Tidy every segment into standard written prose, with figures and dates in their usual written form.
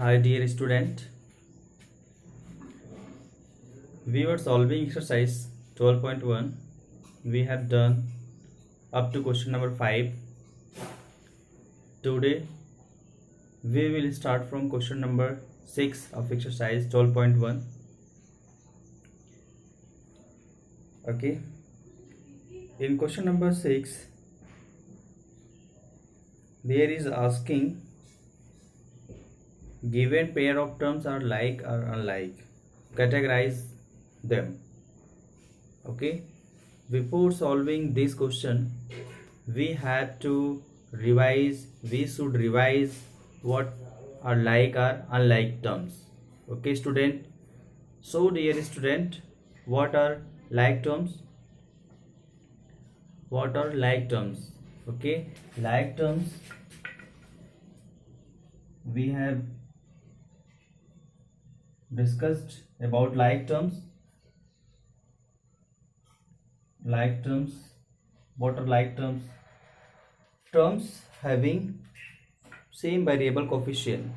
Hi dear student, we were solving exercise 12.1. We have done up to question number 5. Today we will start from question number 6 of exercise 12.1. Okay, in question number 6 there is asking given pair of terms are like or unlike, categorize them. Okay, before solving this question we should revise what are like or unlike terms. Okay student, so dear student, what are like terms? What are like terms? Okay, like terms, we have discussed about like terms. What are like terms? Terms having same variable coefficient.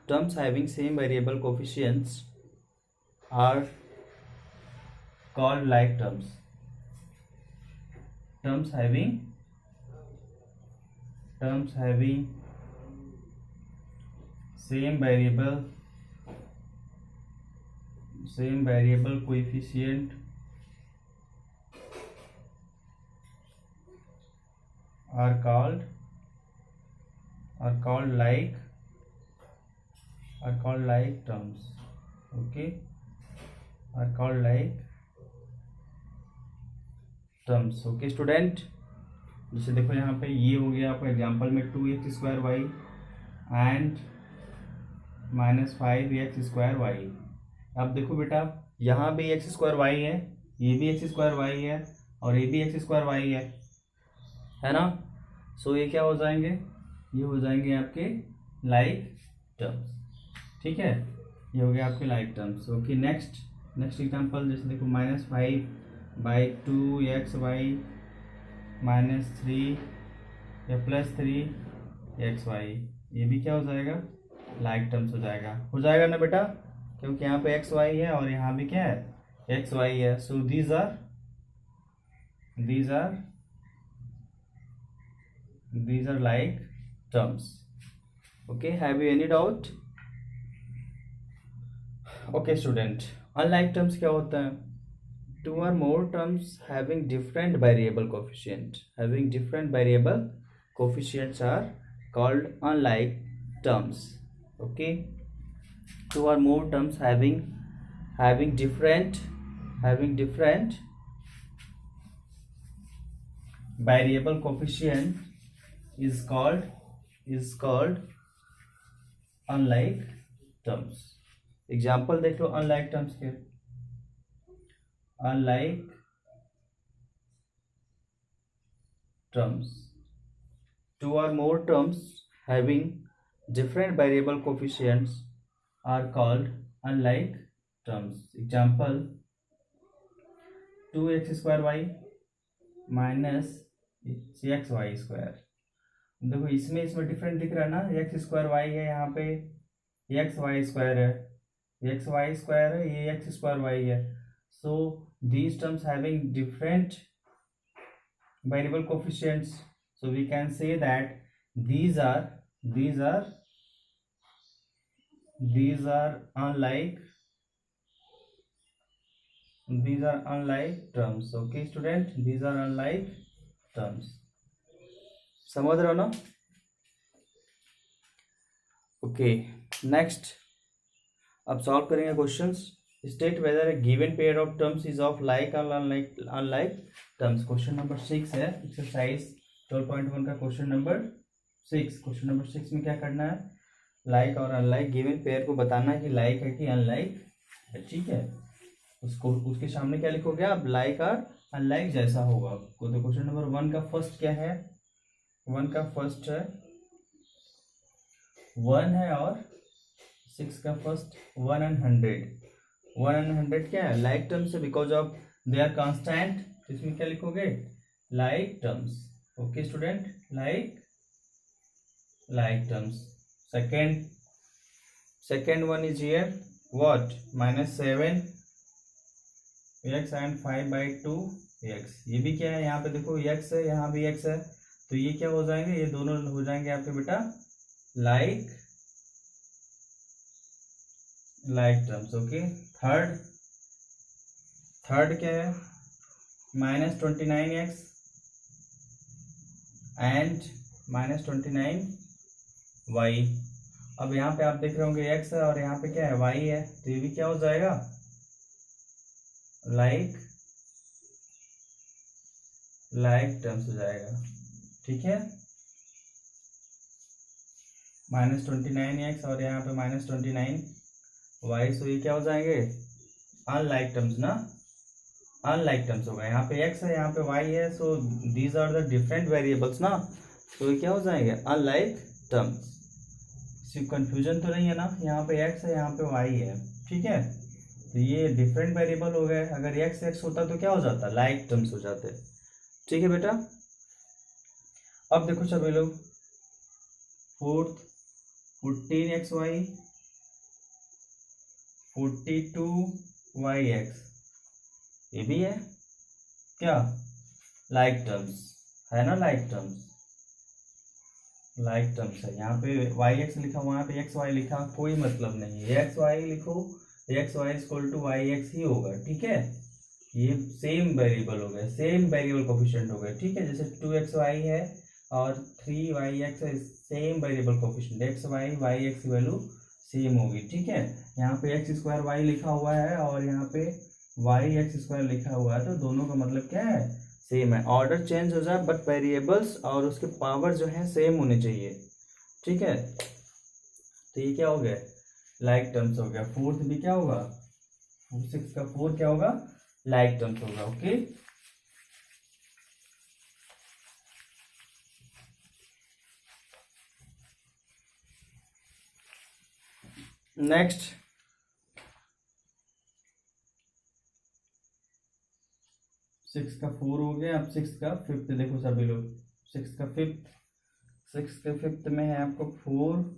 Terms having same variable coefficients are called like terms. Terms having same variable coefficient are called like terms. Okay, are called like terms. Okay student, जैसे देखो यहाँ पे ये हो गया आपका example में 2x² y and -5x² y. अब देखो बेटा, यहाँ भी x² y है, ये भी x² y है और ये भी x² y है ना. सो ये क्या हो जाएंगे? ये हो जाएंगे आपके लाइक टर्म्स. ठीक है, ये हो गया आपके like terms. Okay, next example, जैसे देखो -5/2xy -3 या +3xy, ये भी क्या हो जाएगा? लाइक टर्म्स हो जाएगा ना बेटा, क्योंकि यहाँ पे xy है और यहाँ भी क्या है? xy है. So these are like terms. Okay, have you any doubt? Okay student, unlike terms क्या होता है? Two or more terms having different variable coefficients are called unlike terms. Okay, two or more terms having different variable coefficient is called unlike terms. Example देख लो unlike terms के. Unlike terms, two or more terms having different variable coefficients are called unlike terms. Example, 2x² -6xy². देखो इसमें different दिख रहा है ना, x² y है, यहाँ पे xy² है, ये x² y है. So these terms having different variable coefficients, so we can say that these are unlike terms. Okay student, these are unlike terms. समझ रहे हो ना? ओके, नेक्स्ट अब सॉल्व करेंगे questions. State whether A given pair of terms is of like और unlike terms. Question number 6 है, exercise 12.1 का question number 6. Question number 6 में क्या करना है? लाइक और अनलाइक गिवन पेयर को बताना है कि लाइक है कि अनलाइक है. ठीक है, उसके सामने क्या लिखोगे आप? लाइक और अनलाइक जैसा होगा आपको. तो क्वेश्चन नंबर 1 का फर्स्ट क्या है? 1 का फर्स्ट है 1 है और 6 का फर्स्ट 1 and 100 क्या है? लाइक टर्म्स है, because of they are constant. तो इसमें क्या लिखोगे? Like terms. Okay student, like terms. Second Second one is here what? -7 x and 5/2 x. ये भी क्या है, यहाँ पे देखो x है, यहाँ भी x है, तो ये क्या हो जाएंगे, ये दोनों हो जाएंगे आपके बेटा लाइक टर्म्स. ओके. थर्ड क्या है, -29x एंड -29y. अब यहाँ पे आप देख रहे होंगे x है और यहाँ पे क्या है, y है, तो ये भी क्या हो जाएगा लाइक टर्म्स हो जाएगा. ठीक है, -29x और यहाँ पे -29y, सो ये क्या हो जाएंगे अनलाइक टर्म्स ना. अनलाइक टर्म्स होगा, यहाँ पे x है, यहाँ पे y है, so these are the different variables ना, तो ये क्या हो जाएंगे अनलाइक टर्म्स. सिर्फ कंफ्यूजन तो नहीं है ना, यहाँ पे x है, यहाँ पे y है. ठीक है, तो ये डिफरेंट वेरिएबल हो गए. अगर x होता तो क्या हो जाता, लाइक टर्म्स हो जाते. ठीक है बेटा. अब देखो सभी लोग, फोर्थ 14xy 42yx, ये भी है क्या लाइक टर्म्स है ना, लाइक टर्म्स है. यहाँ पे yx लिखा, वहाँ पे xy लिखा, कोई मतलब नहीं है. xy लिखो, xy इक्वल टू yx ही होगा. ठीक है, ये सेम वेरिएबल हो गए, सेम वेरिएबल कोफिशिएंट हो गए. ठीक है, जैसे 2xy है और 3yx है, same variable coefficient, xy yx की वैल्यू सेम होगी. ठीक है, यहाँ पे x² y लिखा हुआ है और यहाँ पे yx² लिखा हुआ है, तो दोनों का मतलब क्या है, सेम है. ऑर्डर चेंज हो जाए बट वेरिएबल्स और उसके पावर जो है सेम होने चाहिए. ठीक है, तो ये क्या हो गया लाइक टर्म्स हो गया. फोर्थ भी क्या होगा, 6 का 4 क्या होगा लाइक टर्म्स होगा. ओके. नेक्स्ट 6 का 4 हो गया. अब 6 का 5th देखो सभी लोग, 6 का 5th में है आपको 4m²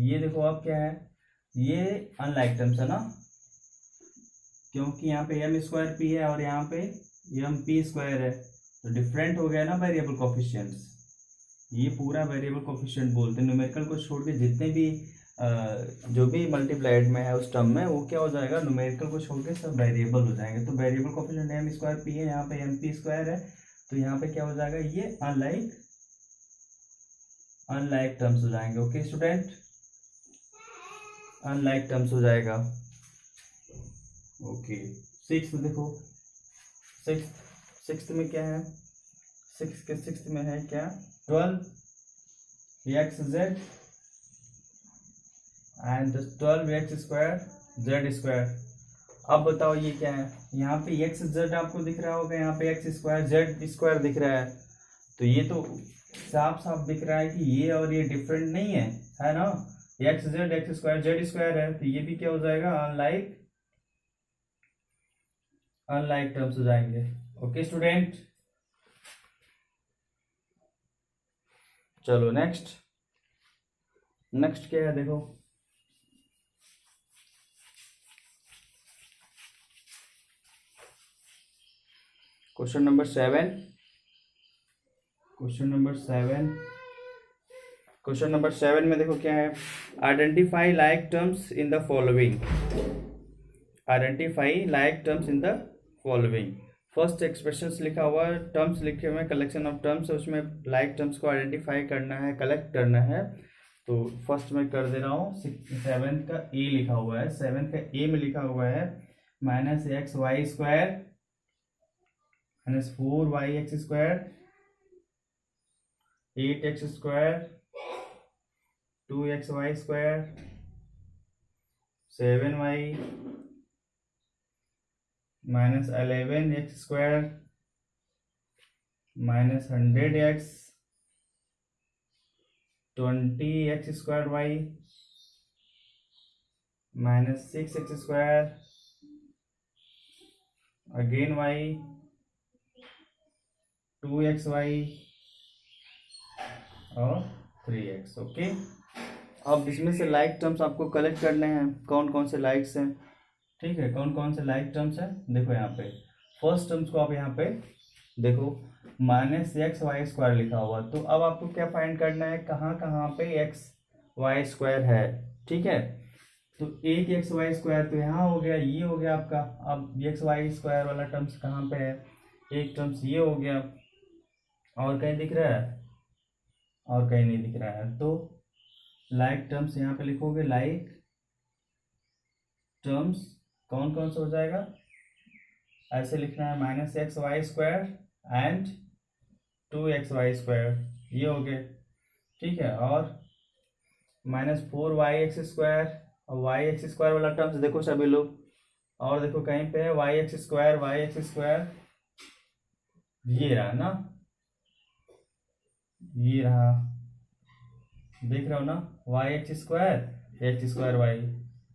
ये देखो अब क्या है, ये अनलाइक टर्म्स है ना, क्योंकि यहाँ पे m² p है और यहाँ पे mp² है, तो डिफरेंट हो गया ना वेरिएबल कोफिशिएंट्स. ये पूरा वेरिएबल कोफिशिएंट बोलते हैं, न्यूमेरिकल को छोड़ के जितने भी जो भी मल्टीप्लाइड में है उस टर्म में, वो क्या हो जाएगा, न्यूमेरिकल को छोड़ के सब वेरिएबल हो जाएंगे. तो वेरिएबल कोफिशिएंट m² p है, यहाँ पे mp² है, तो यहाँ पे क्या हो जाएगा, ये अनलाइक टर्म्स हो जाएंगे. ओके स्टूडेंट, अनलाइक टर्म्स हो जाएगा. ओके. 6 देखो, 6 में क्या है, 6 में है क्या 12xz एंड 12x² z². अब बताओ ये क्या है, यहाँ पे xz आपको दिख रहा होगा, यहाँ पे x² z² दिख रहा है, तो ये तो साफ साफ दिख रहा है कि ये और ये डिफरेंट नहीं है ना. xz x² z² है, तो ये भी क्या हो जाएगा अनलाइक टर्म्स हो जाएंगे. ओके स्टूडेंट, चलो नेक्स्ट क्या है देखो, क्वेश्चन नंबर 7. क्वेश्चन नंबर 7 में देखो क्या है, identify like terms in the following. First expressions लिखा हुआ है, टर्म्स लिखे हुए हैं, कलेक्शन ऑफ टर्म्स है, उसमें लाइक टर्म्स को आइडेंटिफाई करना है, कलेक्ट करना है. तो फर्स्ट में कर दे रहा हूँ. 7th का ए लिखा हुआ है, 7th का ए में लिखा हुआ है -xy² -4yx² 8x² 2xy² 7y -11x² -100x 20x²y -6x² again y 2xy और 3x। ओके, अब इसमें से लाइक टर्म्स आपको कलेक्ट करने हैं, कौन कौन से लाइक्स हैं, ठीक है, कौन कौन से लाइक टर्म्स हैं। देखो यहाँ पे फर्स्ट टर्म्स को आप यहाँ पे देखो -xy² लिखा हुआ, तो अब आपको क्या फाइंड करना है, कहाँ कहाँ पे xy² है, ठीक है। तो एक xy² तो यहाँ हो गया, ये हो गया आपका। अब xy² वाला टर्म्स कहाँ पे है, एक टर्म्स ये हो गया, और कहीं दिख रहा है, और कहीं नहीं दिख रहा है। तो लाइक टर्म्स यहाँ पे लिखोगे, लाइक टर्म्स कौन कौन सा हो जाएगा, ऐसे लिखना है, -xy² एंड 2xy², ये हो गए, ठीक है। और -4yx² और yx² वाला टर्म्स देखो सभी लोग, और देखो कहीं पे है yx², ये रहा ना, ये रहा, देख रहे हो ना, yx²,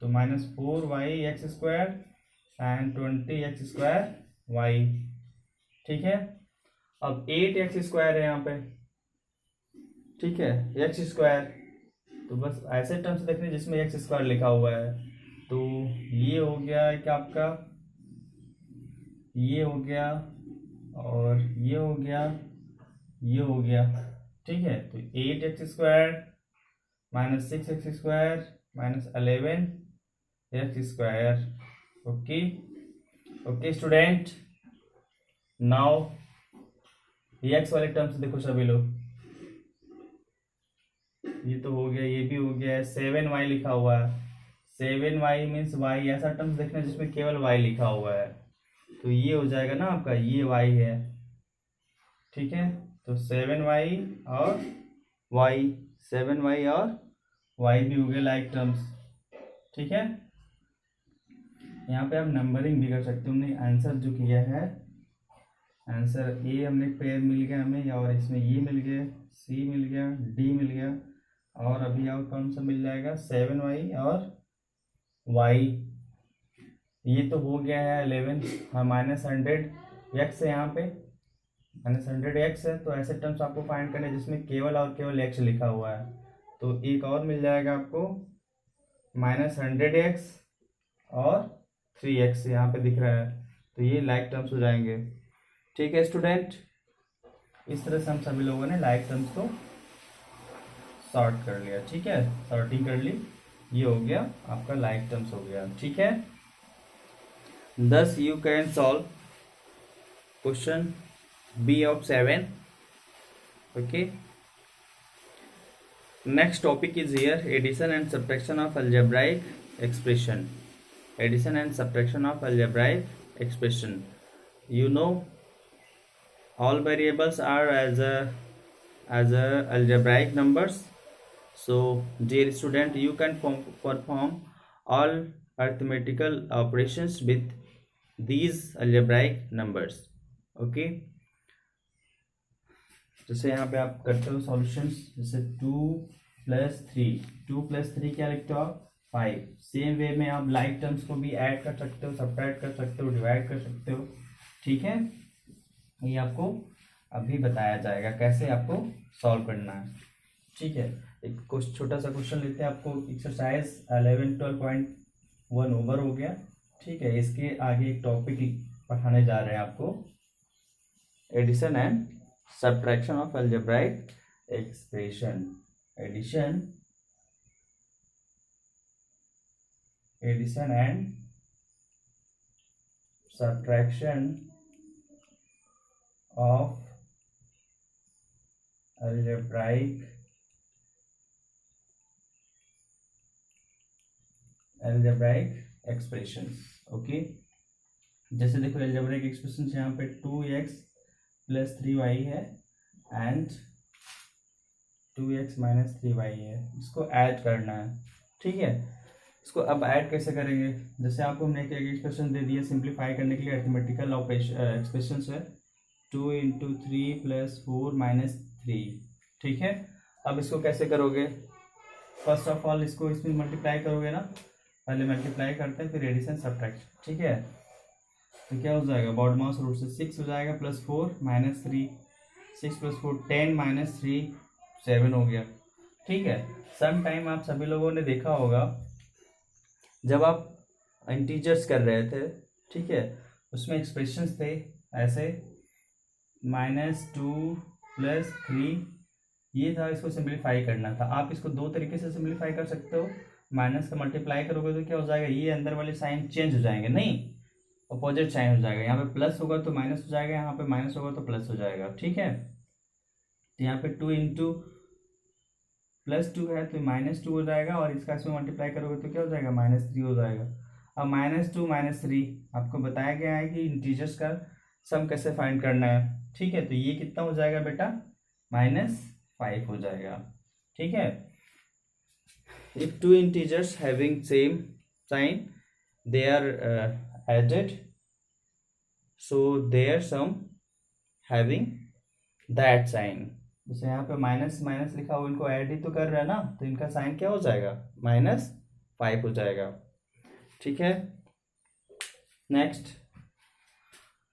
तो -4yx² एंड 20x², ठीक है। अब 8x² है यहाँ पे, ठीक है, x², तो बस ऐसे टर्म्स देखने जिसमें x² लिखा हुआ है। तो ये हो गया क्या आपका, ये हो गया, और ये हो गया, ये हो गया, ठीक है। तो 8x² -6x² -11x²। Okay okay student, now x वाले टर्म्स देखो सभी लोग, ये तो हो गया, ये भी हो गया, 7y लिखा हुआ है, 7y मीन्स y, ऐसा टर्म्स देखना जिसमें केवल y लिखा हुआ है, तो ये हो जाएगा ना आपका, ये y है, ठीक है। तो 7y और y, 7y और y भी हो गए लाइक टर्म्स, ठीक है। यहाँ पे आप नंबरिंग भी कर सकते हो, हमने आंसर जो किया है, आंसर ए हमने पेयर मिल गया हमें, और इसमें ये मिल गया, सी मिल गया, डी मिल गया, और अभी और कौन सा मिल जाएगा, 7y और y, ये तो हो गया है 11, हाँ -100x है यहाँ पे, -100x है। तो ऐसे टर्म्स आपको फाइंड करने जिसमें केवल और केवल x लिखा हुआ है, तो एक और मिल जाएगा आपको -100x और 3x यहाँ पे दिख रहा है, तो ये लाइक टर्म्स हो जाएंगे, ठीक है स्टूडेंट। इस तरह से हम सभी लोगों ने लाइक टर्म्स को सॉर्ट कर लिया, ठीक है, सॉर्टिंग कर ली, ये हो गया आपका लाइक टर्म्स हो गया, ठीक है। Thus you can solve question B of 7. Okay, next topic is here, addition and subtraction of algebraic expression. Addition and subtraction of algebraic expression. You know, all variables are as a algebraic numbers. So dear student, you can perform all arithmetical operations with these algebraic numbers. Okay, जैसे यहाँ पे आप करते हो solutions, जैसे 2 + 3 क्या लिखते हो आप, 5। सेम वे में आप लाइक टर्म्स को भी ऐड कर सकते हो, सब्ट्रैक्ट कर सकते हो, डिवाइड कर सकते हो, ठीक है। ये आपको अभी बताया जाएगा कैसे आपको सॉल्व करना है, ठीक है। एक छोटा सा क्वेश्चन लेते हैं, आपको एक्सरसाइज 11 12.1 ओवर हो गया, ठीक है। इसके आगे एक टॉपिक पढ़ाने जा रहे हैं आपको, addition and subtraction of algebraic expression. Addition and subtraction of algebraic expressions. Okay, जैसे देखो अलजेब्राइक एक्सप्रेशंस यहाँ पे 2x + 3y है एंड 2x - 3y है, इसको ऐड करना है, ठीक है। इसको अब ऐड कैसे करेंगे, जैसे आपको हमने एक एक्सप्रेशन दे दिया सिंप्लीफाई करने के लिए, अरिथमेटिकल ऑपरेशन एक्सप्रेशंस है, 2 × 3 + 4 - 3, ठीक है। अब इसको कैसे करोगे, फर्स्ट ऑफ ऑल इसको इसमें मल्टीप्लाई करोगे ना, पहले मल्टीप्लाई करते हैं फिर एडिशन सब्ट्रैक्शन, ठीक है। तो क्या हो जाएगा, बॉडमास रूट से 6 हो जाएगा, +4 - 3, 6 + 4 10 - 3 7 हो गया। ठीक है, सम टाइम आप सभी लोगों ने देखा होगा जब आप इंटीजर्स कर रहे थे, ठीक है, उसमें एक्सप्रेशंस थे ऐसे -2 + 3 ये था, इसको सिंप्लीफाई करना था। आप इसको दो तरीके से सिंप्लीफाई कर सकते हो। माइनस का मल्टीप्लाई करोगे तो क्या हो जाएगा, ये अंदर वाले साइन चेंज हो जाएंगे, नहीं अपोजिट साइन हो जाएगा। यहाँ पे प्लस होगा तो माइनस हो जाएगा, यहाँ पे माइनस होगा तो प्लस हो जाएगा। ठीक है, तो यहाँ पे 2 × +2 है तो -2 हो जाएगा, और इसका इसमें मल्टीप्लाई करोगे तो क्या हो जाएगा, -3 हो जाएगा। अब -2 -3 आपको बताया गया है कि इंटीजर्स का सम कैसे फाइंड करना है। ठीक है, तो ये कितना हो जाएगा बेटा, -5 हो जाएगा। ठीक है, if two integers having same sign they are added, so their sum having that sign। जैसे यहाँ पे माइनस माइनस लिखा हुआ, इनको ऐड ही तो कर रहा है ना, तो इनका साइन क्या हो जाएगा, -5 हो जाएगा। ठीक है, नेक्स्ट,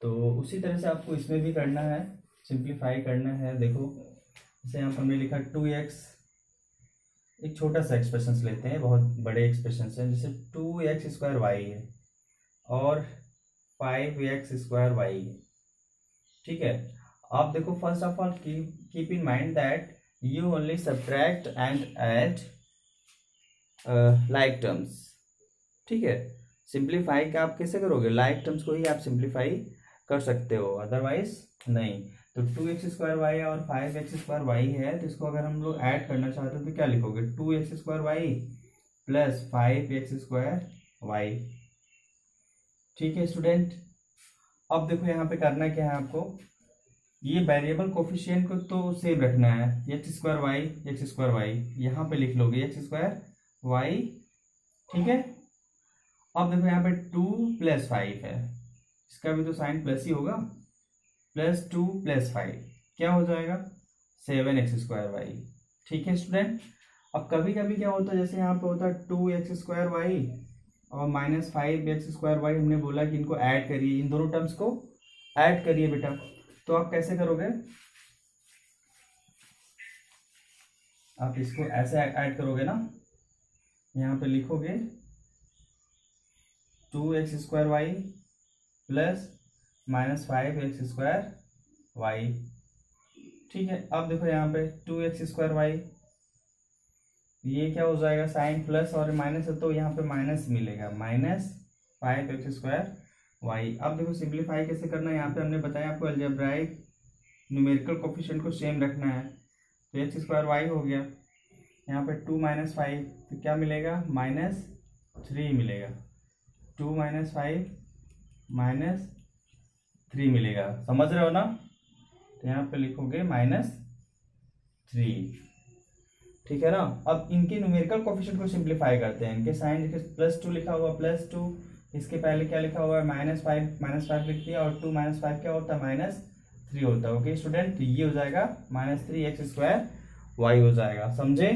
तो उसी तरह से आपको इसमें भी करना है, सिंप्लीफाई करना है। देखो जैसे यहाँ पर हमने लिखा 2x, एक छोटा सा एक्सप्रेशन लेते हैं, बहुत बड़े एक्सप्रेशन है, जैसे 2x² y है और 5x² y है। ठीक है, आप देखो first of all keep in mind that you only subtract and add like terms. ठीक है, सिंप्लीफाई का आप कैसे करोगे, लाइक टर्म्स को ही आप सिंप्लीफाई कर सकते हो, अदरवाइज नहीं। तो 2x² y और 5x² y है, तो इसको अगर हम लोग ऐड करना चाहते हैं तो क्या लिखोगे, 2x² y + 5x² y। ठीक है स्टूडेंट, अब देखो यहाँ पे करना क्या है आपको, ये वेरिएबल कोफिशिएंट को तो सेम रखना है, x² y यहाँ पे लिख लोगे x² y। ठीक है, अब देखो यहाँ पे 2 + 5 है, इसका भी तो साइन प्लस ही होगा, +2 + 5 क्या हो जाएगा, 7x² y। ठीक है स्टूडेंट, अब कभी कभी क्या होता है, जैसे यहाँ पे होता है 2x² y और -5x² y, हमने बोला कि इनको ऐड करिए, इन दोनों टर्म्स को ऐड करिए बेटा, तो आप कैसे करोगे, आप इसको ऐसे ऐड करोगे ना, यहाँ पे लिखोगे 2x² y + -5x² y। ठीक है, अब देखो यहाँ पे 2x² y, ये क्या हो जाएगा, साइन प्लस और माइनस है तो यहाँ पे माइनस मिलेगा, -5x² y। अब देखो सिंप्लीफाई कैसे करना है, यहाँ पे हमने बताया आपको अलजेब्राइक न्यूमेरिकल कोफिशिएंट को सेम रखना है, तो x² y हो गया, यहाँ पे 2 - 5 तो क्या मिलेगा, -3 मिलेगा, 2 - 5 -3 मिलेगा, समझ रहे हो ना, तो यहाँ पे लिखोगे -3। ठीक है ना, अब इनके न्यूमेरिकल कोफिशिएंट को सिंप्लीफाई करते हैं, इनके साइन +2 लिखा हुआ, +2 इसके पहले क्या लिखा हुआ है, -5 लिख दिया, और 2 - 5 क्या होता है, -3 होता है। ओके स्टूडेंट, ये हो जाएगा -3x² y हो जाएगा, समझे।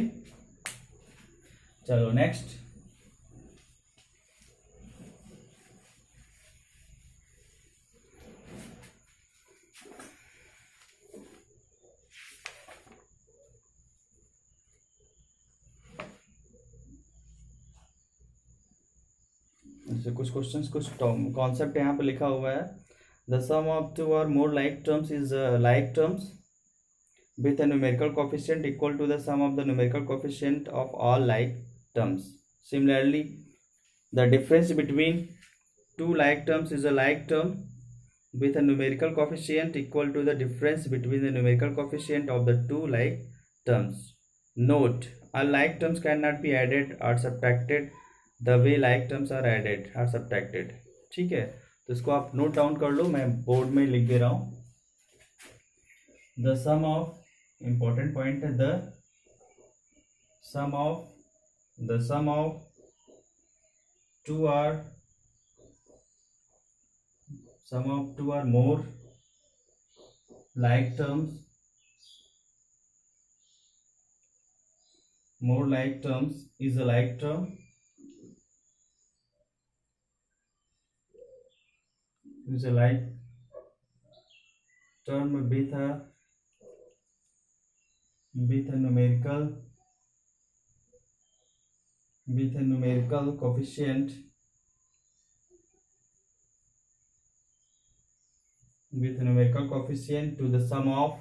चलो नेक्स्ट, जैसे कुछ क्वेश्चंस, कुछ कॉन्सेप्ट यहाँ पे लिखा हुआ है, द सम ऑफ 2 और more like terms is like terms with a numerical coefficient equal to the sum of the numerical coefficient of all like terms. Similarly, the difference between two like terms is a like term with a numerical coefficient equal to the difference between the numerical coefficient of the two like terms. Note, unlike terms cannot be added or subtracted the way like terms are added or subtracted। ठीक है, तो इसको आप note down कर लो, मैं board में लिख दे रहा हूँ। The sum of, important point है, the sum of two or more like terms is a like term with a with a numerical coefficient to the sum of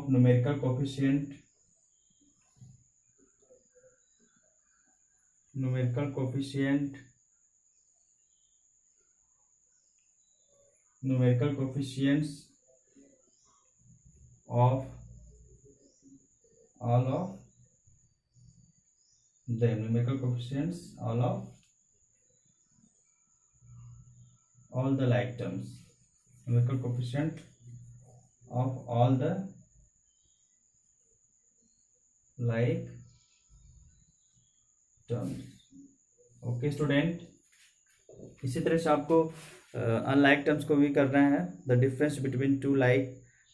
numerical coefficient numerical coefficients of all of the numerical coefficients all the like terms, numerical coefficient of all the like terms. Okay student, इसी तरह से आपको unlike terms को भी करना है. The difference between two like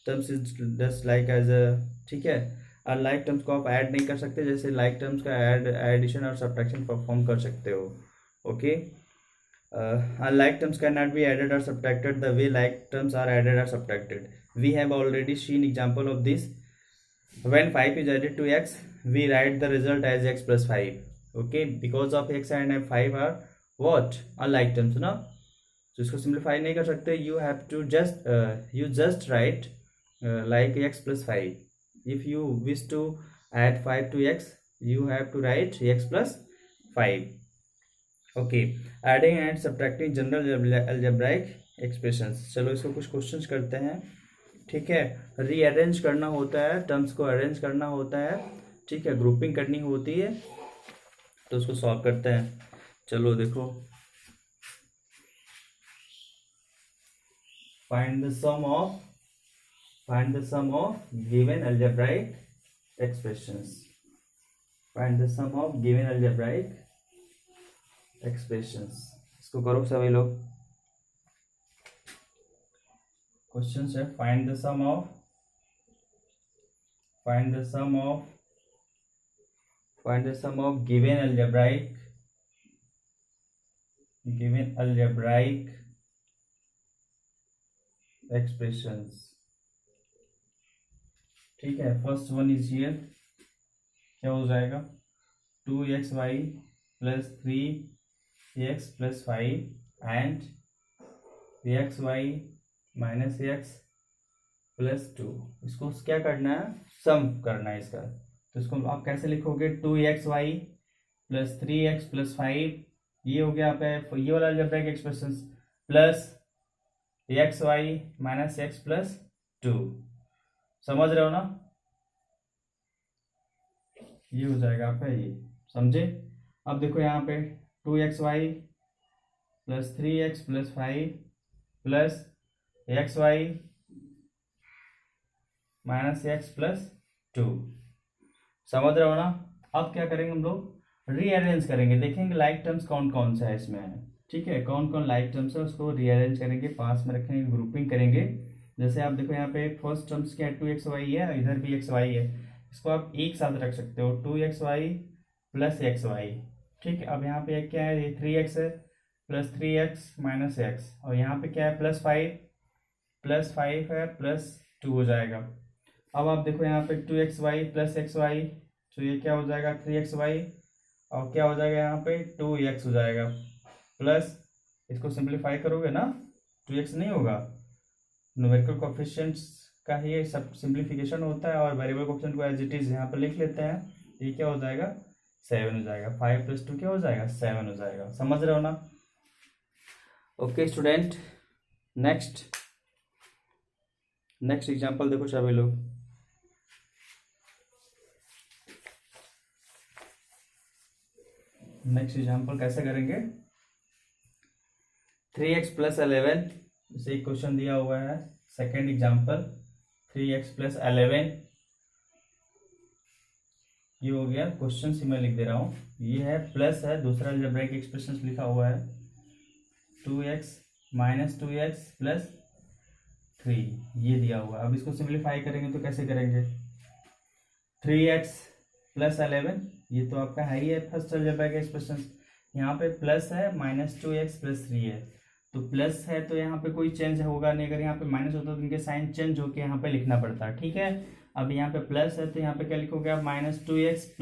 terms is just like as a, ठीक है. अनलाइक टर्म्स को आप ऐड नहीं कर सकते, जैसे लाइक टर्म्स का एडिशन और सब्ट्रैक्शन परफॉर्म कर सकते हो. Okay, unlike terms cannot be added or subtracted the way like terms are added or subtracted. We have already seen example of this. When 5 is added to x, we write the result as x plus 5. Okay, because of x and 5 are what? Unlike terms, ना. तो इसको simplify नहीं कर सकते. You have to just write like x plus 5. If you wish to add 5 to x, you have to write x plus 5. Okay, adding and subtracting general algebraic expressions. चलो इसको कुछ questions करते हैं. ठीक है, रीअरेंज करना होता है, टर्म्स को अरेंज करना होता है. ठीक है, ग्रुपिंग करनी होती है, तो उसको सॉल्व करते हैं. चलो देखो, find the sum of given algebraic expressions. Find the sum of given algebraic expressions. इसको करो सभी लोग. क्वेश्चन है find the sum of given algebraic expressions. ठीक है, फर्स्ट वन इज हियर. क्या हो जाएगा? 2xy plus 3x plus 5 and xy minus x plus 2. इसको क्या करना है? सम करना है इसका. तो इसको आप कैसे लिखोगे? 2xy प्लस 3x प्लस 5, ये हो गया आपका ये वाला algebraic expression, plus xy minus x plus 2. समझ रहे हो ना? ये हो जाएगा आपका ये. समझे? अब देखो यहाँ पे 2xy plus 3x plus 5 plus xy minus x plus 2. समझ रहे हो ना? अब क्या करेंगे हम लोग? रीअरेंज करेंगे. देखेंगे लाइक टर्म्स कौन कौन सा है इसमें. ठीक है, कौन कौन लाइक टर्म्स है उसको रीअरेंज करेंगे, पास में रखेंगे, ग्रुपिंग करेंगे. जैसे आप देखो यहाँ पे फर्स्ट टर्म्स क्या है? 2xy है, इधर भी xy है. इसको आप एक साथ रख सकते हो, 2xy प्लस xy. ठीक है, अब यहाँ पे क्या है? ये 3x है प्लस 3x माइनस x, और यहाँ पे क्या है? प्लस 5 है प्लस 2 हो जाएगा. अब आप देखो यहाँ पे 2xy प्लस xy, तो ये क्या हो जाएगा? 3xy, और क्या हो जाएगा यहाँ पे? 2x हो जाएगा. प्लस इसको सिंप्लीफाई करोगे ना, 2x नहीं होगा. न्यूमेरिकल कोएफिशिएंट्स का ही सब सिंप्लीफिकेशन होता है, और वेरिएबल कोएफिशिएंट को एज इट इज यहाँ पे लिख लेते हैं. ये क्या हो जाएगा? 7 हो जाएगा. 5 प्लस 2 क्या हो जाएगा? 7 हो जाएगा. समझ रहे हो ना? ओके स्टूडेंट, नेक्स्ट एग्जांपल देखो सभी लोग. नेक्स्ट एग्जांपल कैसे करेंगे? 3x प्लस 11, इसे एक क्वेश्चन दिया हुआ है. सेकेंड एग्जांपल 3x प्लस 11, ये हो गया क्वेश्चन से मैं लिख दे रहा हूँ. ये है प्लस है, दूसरा अलजेब्राइक एक्सप्रेशन लिखा हुआ है 2x माइनस 2x प्लस 3, ये दिया हुआ है. अब इसको सिंप्लीफाई करेंगे तो कैसे करेंगे? 3x प्लस 11, ये तो आपका है ही है फर्स्ट अलजेब्रा का एक्सप्रेशन। यहाँ पे प्लस है, -2x + 3 है, तो प्लस है तो यहाँ पे कोई चेंज होगा नहीं, अगर यहाँ पे माइनस होता तो इनके साइन चेंज होकर यहाँ पे लिखना पड़ता है, ठीक है। अब यहाँ पे प्लस है तो यहाँ पे क्या लिखोगे आप, -2x +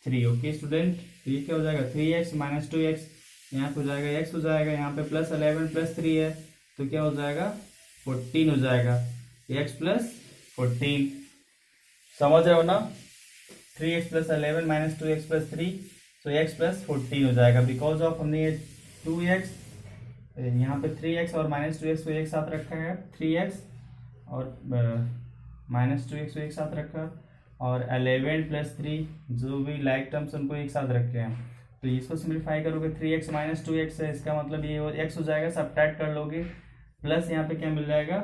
3। ओके स्टूडेंट, तो ये क्या हो जाएगा, 3x - 2x, यहाँ पे हो जाएगा x हो जाएगा, यहाँ पे +11 + 3 है तो क्या हो जाएगा, 14 हो जाएगा, x + 14, समझ रहे हो ना। 3x + 11 - 2x + 3, तो x + 14 हो जाएगा, बिकॉज ऑफ हमने ये 2x, यहाँ पे 3x और -2x को एक साथ रखा है, 3x और -2x को एक साथ रखा, और 11 + 3 जो भी लाइक टर्म्स उनको एक साथ रखे हैं, तो इसको सिंप्लीफाई करोगे, 3x - 2x है, इसका मतलब ये x हो जाएगा, सब्ट्रैक्ट कर लोगे, प्लस यहाँ पे क्या मिल जाएगा,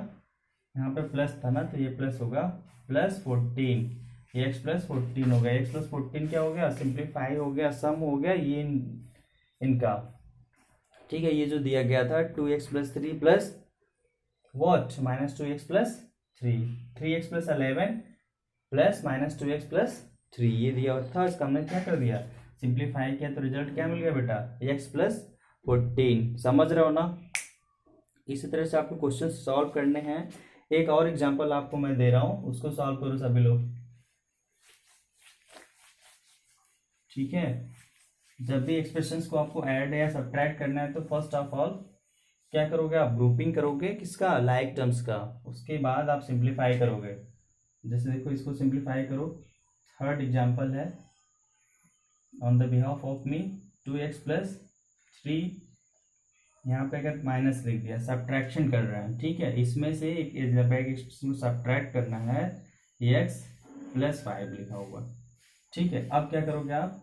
यहाँ पे प्लस था ना तो ये प्लस होगा, +14, ये x + 14 हो गया, x + 14 क्या हो गया, सिंप्लीफाई हो गया, सम हो गया ये इनका, ठीक है। ये जो दिया गया था 2x + 3 plus what, -2x + 3, 3x + 11 plus -2x + 3, ये दिया था, इसका हमने क्या कर दिया, सिंप्लीफाई किया, तो रिजल्ट क्या मिल गया बेटा, x + 14, समझ रहे हो ना। इसी तरह से आपको क्वेश्चन सॉल्व करने हैं। एक और एग्जांपल आपको मैं दे रहा हूं, उसको सॉल्व करो सभी लोग, ठीक है। जब भी एक्सप्रेशंस को आपको ऐड या सब्ट्रैक्ट करना है तो फर्स्ट ऑफ ऑल क्या करोगे आप, ग्रुपिंग करोगे किसका, लाइक टर्म्स का, उसके बाद आप सिंप्लीफाई करोगे। जैसे देखो इसको सिंप्लीफाई करो, थर्ड एग्जांपल है, on the behalf of me 2x + 3, यहाँ पे अगर माइनस लिख दिया, सब्ट्रैक्शन कर रहे हैं, ठीक है, इसमें से एक एक्सप्रेशन को सब्ट्रैक्ट करना है, x + 5 लिखा हुआ, ठीक है। अब क्या करोगे आप,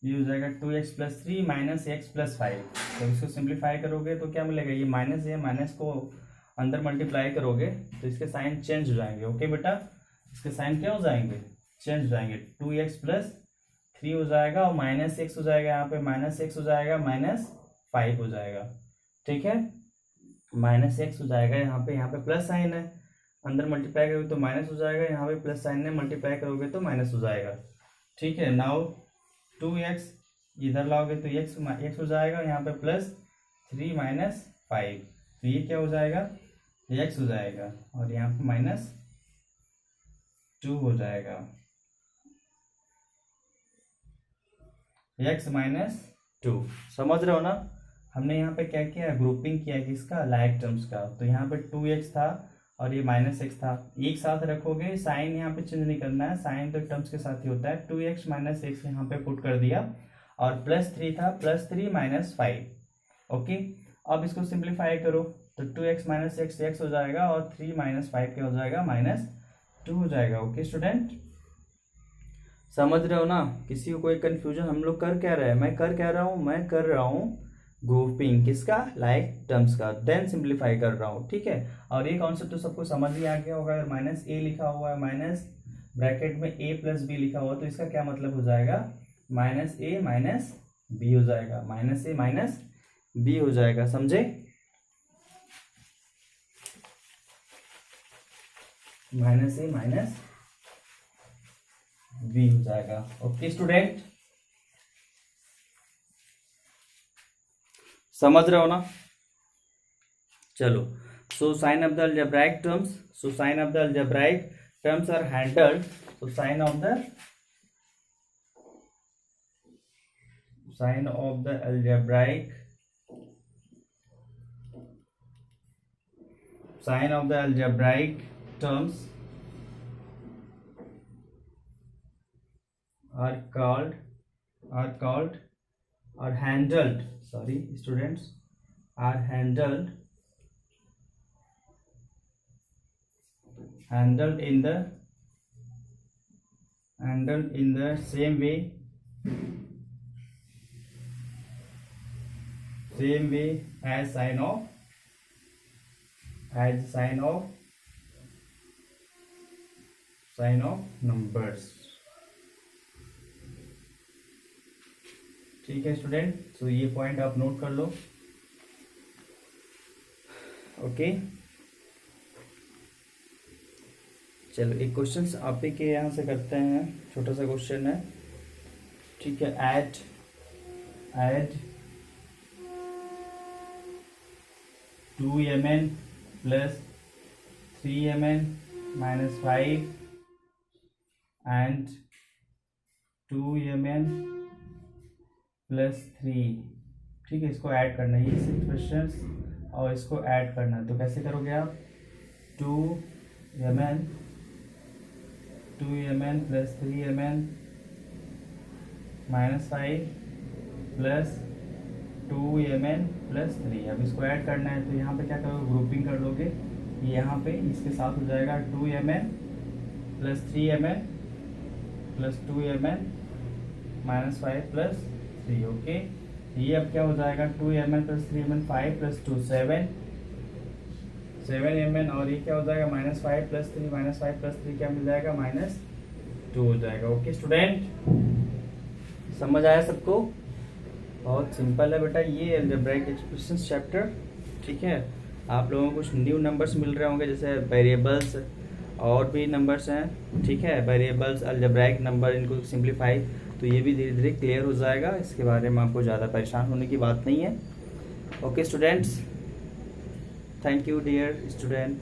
ये हो जाएगा 2x + 3 - x + 5, तो इसको सिंप्लीफाई करोगे तो क्या मिलेगा, ये माइनस है, माइनस को अंदर मल्टीप्लाई करोगे तो इसके साइन चेंज हो जाएंगे, ओके बेटा, इसके साइन क्या हो जाएंगे, चेंज हो जाएंगे, 2x + 3 हो जाएगा और -x हो जाएगा, यहाँ पे -x हो जाएगा, -5 हो जाएगा, ठीक है, -x हो जाएगा, यहाँ पे प्लस साइन है, अंदर मल्टीप्लाई करोगे तो माइनस हो जाएगा, यहाँ पे प्लस साइन है, मल्टीप्लाई करोगे तो माइनस हो जाएगा, ठीक है। नाउ 2x इधर लाओगे तो x हो जाएगा, यहाँ पे +3 - 5, तो ये क्या हो जाएगा, x हो जाएगा, और यहाँ पे -2 हो जाएगा, x - 2, समझ रहे हो ना। हमने यहाँ पे क्या किया, ग्रुपिंग किया किसका, लाइक टर्म्स का, तो यहाँ पे 2x था और ये -x था, एक साथ रखोगे, साइन यहाँ पे चेंज नहीं करना है, साइन तो टर्म्स के साथ ही होता है, 2x - x यहाँ पे पुट कर दिया, और +3 था, +3 - 5, ओके। अब इसको सिंप्लीफाई करो तो 2x - x x हो जाएगा, और 3 - 5 क्या हो जाएगा, -2 हो जाएगा, ओके स्टूडेंट, समझ रहे हो ना। किसी को कोई कंफ्यूजन, हम लोग कर क्या रहे हैं, मैं कर रहा हूँ ग्रुपिंग किसका, लाइक टर्म्स का, देन सिंप्लीफाई कर रहा हूँ, ठीक है। और ये कॉन्सेप्ट तो सबको समझ ही आ गया होगा, अगर -a लिखा हुआ है, माइनस ब्रैकेट में a + b लिखा हुआ, तो इसका क्या मतलब हो जाएगा, -a - b हो जाएगा, -a - b हो जाएगा, समझे, -a - b हो जाएगा, ओके स्टूडेंट, समझ रहे हो ना। चलो, so sign of the algebraic terms, are handled, so sign of the algebraic terms are handled, sorry students, are handled in the same way as sign of numbers, ठीक है student, तो ये point आप नोट कर लो, okay. चलो एक question आप ही के यहाँ से करते हैं, छोटा सा क्वेश्चन है, ठीक है। Add 2mn plus 3mn minus 5 and 2mn plus 3, ठीक है। इसको ऐड करना है, ये सिक्वेंस और इसको ऐड करना है। तो कैसे करोगे आप? 2mn plus 3mn minus 5 plus 2mn plus 3। अब इसको ऐड करना है तो यहाँ पे क्या करोगे? ग्रुपिंग कर लोगे। यहाँ पे इसके साथ हो जाएगा 2mn plus 3mn plus 2mn minus 5 plus 3। Okay, ये अब क्या हो जाएगा? 2mn plus 3mn 5 plus 2 7mn, और ये क्या हो जाएगा? माइनस 5 प्लस 3 माइनस 5 प्लस 3 क्या मिल जाएगा? -2 हो जाएगा। ओके स्टूडेंट, समझ आया सबको? बहुत सिंपल है बेटा ये अलजेब्राइक एक्सप्रेशंस चैप्टर, ठीक है। आप लोगों को कुछ न्यू नंबर्स मिल रहे होंगे, जैसे वेरिएबल्स और भी नंबर्स हैं, ठीक है। वेरिएबल्स, अलजेब्राइक नंबर, इनको सिंप्लीफाई, तो ये भी धीरे धीरे क्लियर हो जाएगा। इसके बारे में आपको ज़्यादा परेशान होने की बात नहीं है। Okay students, thank you dear student.